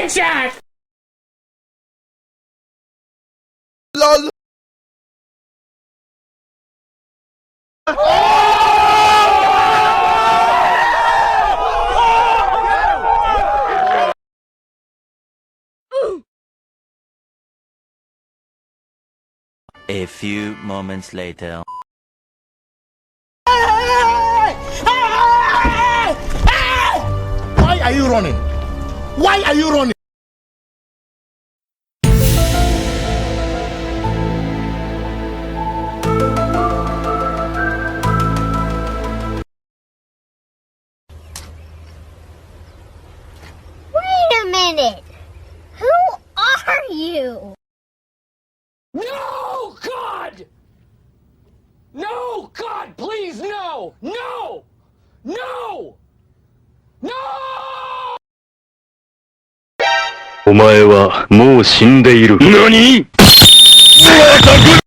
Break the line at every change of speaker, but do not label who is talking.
Headshot!
LOL.
A few moments later.
Why are you running? Why are you running?
Wait a minute! Who are you?
No, God! No, God, please, no! No! No! No!
お前はもう死んでいる。何？また来る